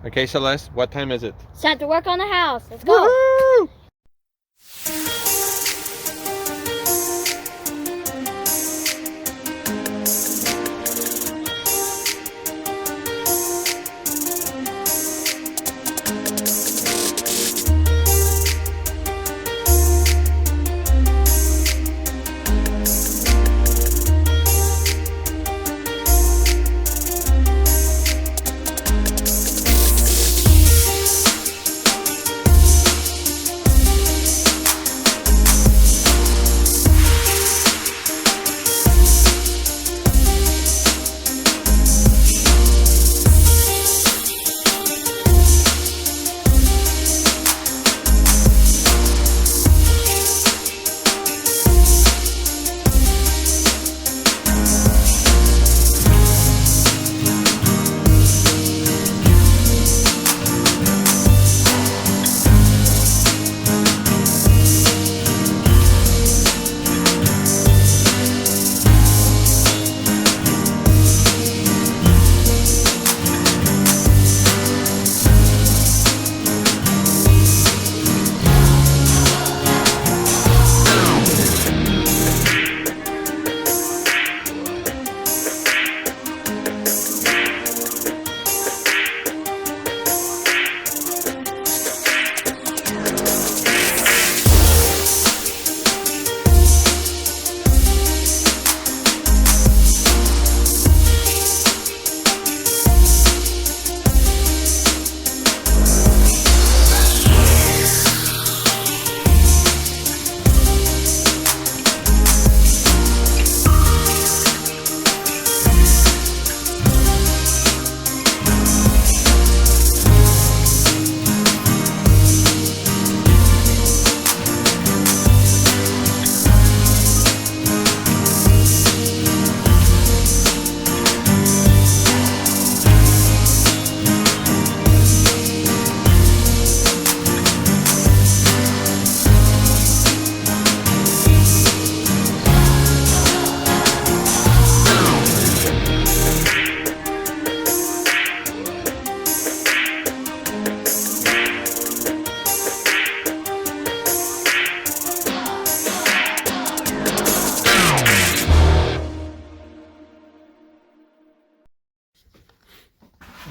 Okay, Celeste, what time is it? It's time to work on the house. Let's go. Woo-hoo!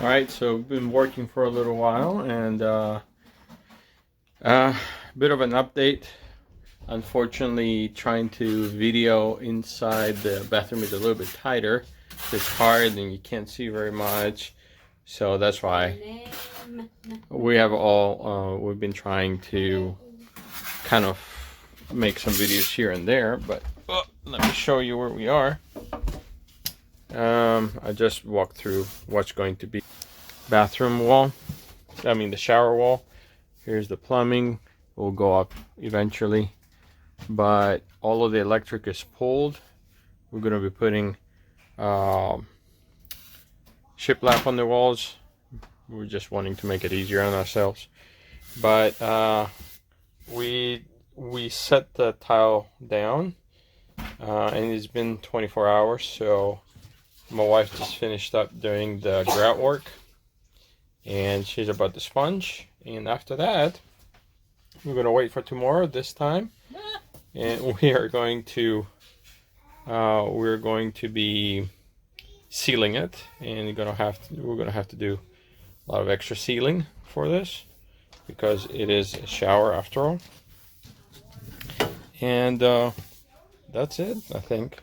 Alright, so we've been working for a little while, and bit of an update. Unfortunately, trying to video inside the bathroom is a little bit tighter. It's hard and you can't see very much, so that's why we have we've been trying to kind of make some videos here and there, but let me show you where we are. I just walked through what's going to be bathroom wall, the shower wall. Here's the plumbing, will go up eventually, but all of the electric is pulled. We're going to be putting shiplap on the walls. We're just wanting to make it easier on ourselves, but we set the tile down, and it's been 24 hours, so my wife just finished up doing the grout work, and she's about to sponge, and after that we're going to wait for tomorrow this time, and we're going to be sealing it, and we're going to have to do a lot of extra sealing for this because it is a shower after all. And that's it, I think.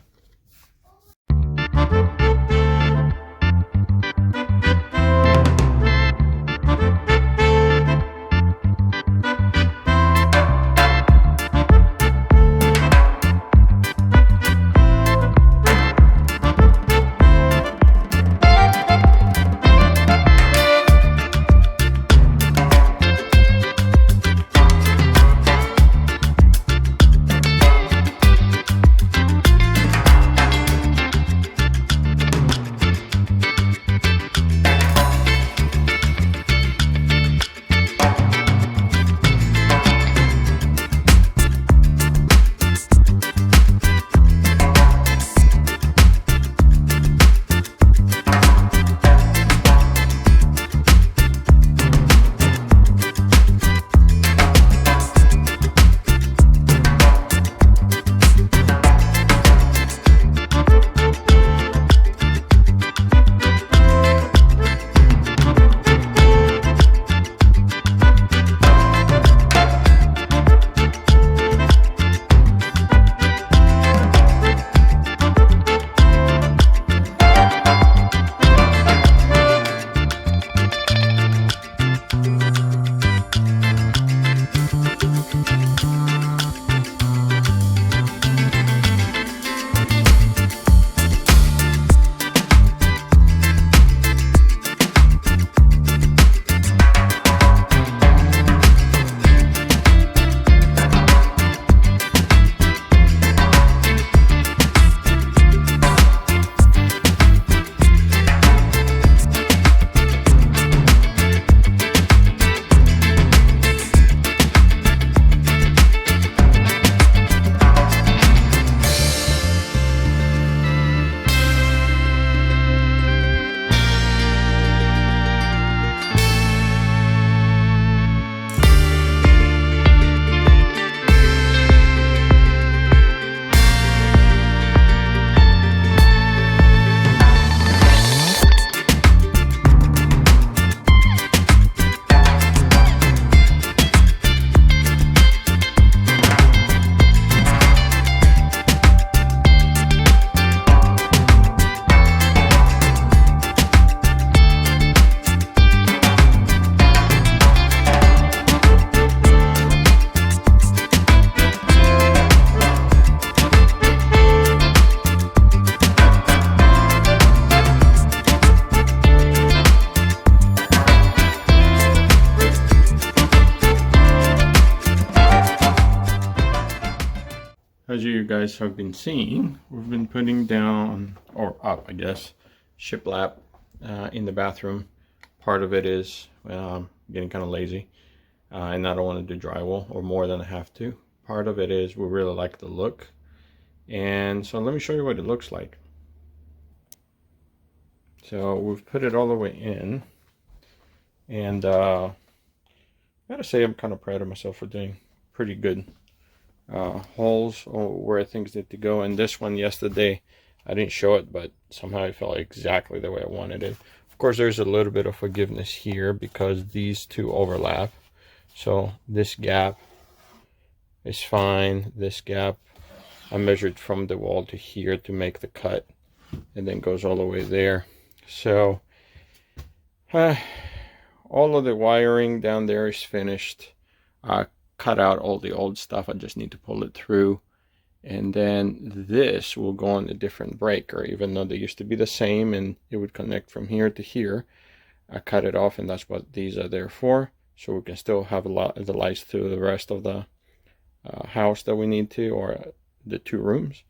as you guys have been seeing, we've been putting down, or up I guess, shiplap in the bathroom. Part of it is getting kind of lazy and I don't want to do drywall or more than I have to. Part of it is we really like the look, and so let me show you what it looks like. So we've put it all the way in, and I gotta say I'm kind of proud of myself for doing pretty good holes where things need to go. And this one yesterday I didn't show it, but somehow it felt exactly the way I wanted it. Of course there's a little bit of forgiveness here because these two overlap, so this gap is fine. This gap I measured from the wall to here to make the cut, and then goes all the way there. So all of the wiring down there is finished. I cut out all the old stuff. I just need to pull it through, and then this will go on a different breaker. Even though they used to be the same and it would connect from here to here, I cut it off, and that's what these are there for, so we can still have a lot of the lights to the rest of the house that we need to, or the 2 rooms.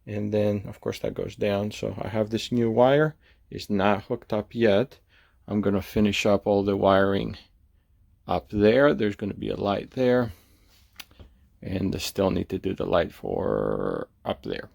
And then of course that goes down. So I have this new wire. It's not hooked up yet. I'm gonna finish up all the wiring up there. There's gonna be a light there, and I still need to do the light for up there.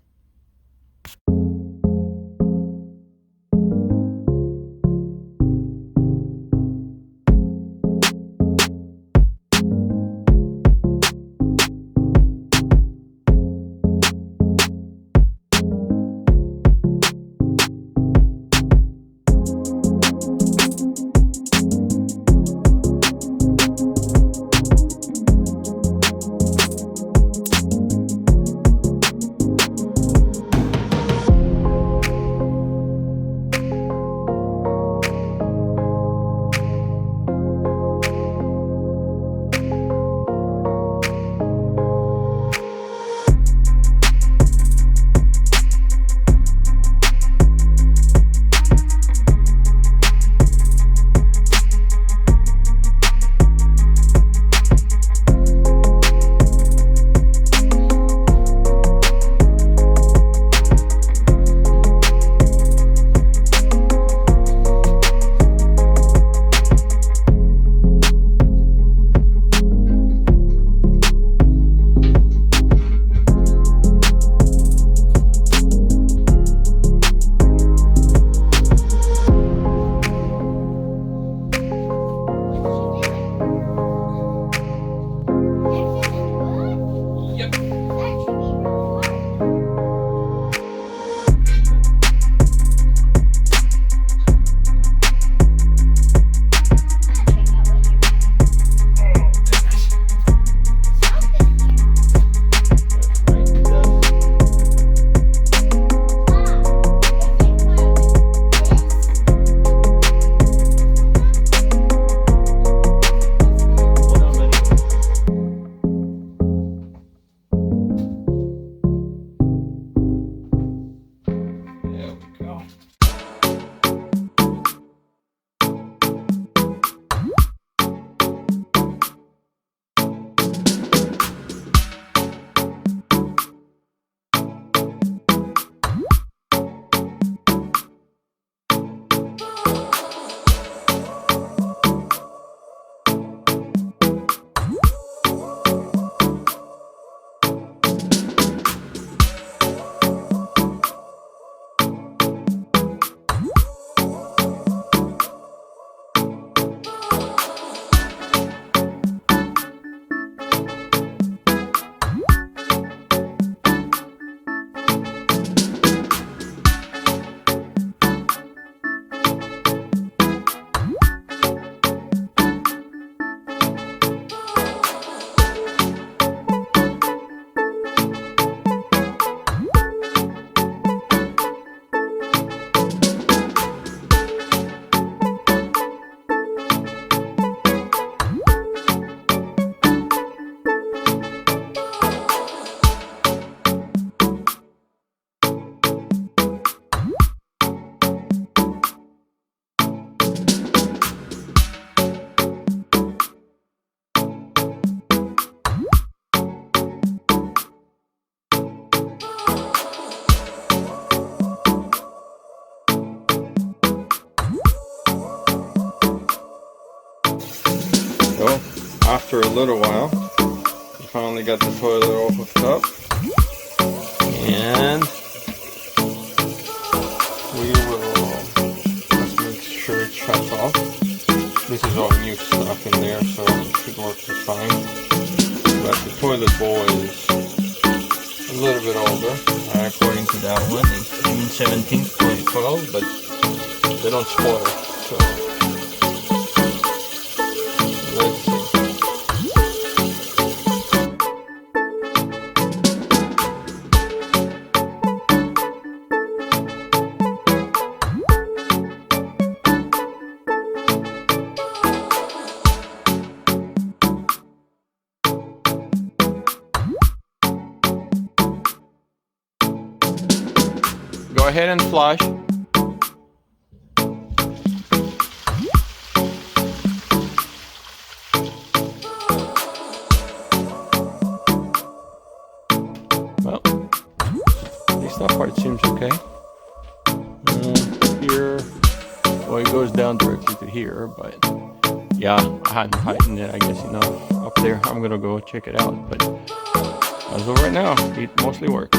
So after a little while, we finally got the toilet all hooked up, and we will just make sure it shuts off. This is all new stuff in there, so it should work just fine. But the toilet bowl is a little bit older, according to that one. It's June 17th, 2012, but they don't spoil, so let's see. Go ahead and flush. Well, at least that part seems okay. Here, well, it goes down directly to here, but yeah, I hadn't tightened it, I guess, enough up there. I'm gonna go check it out, but as of right now, it mostly works.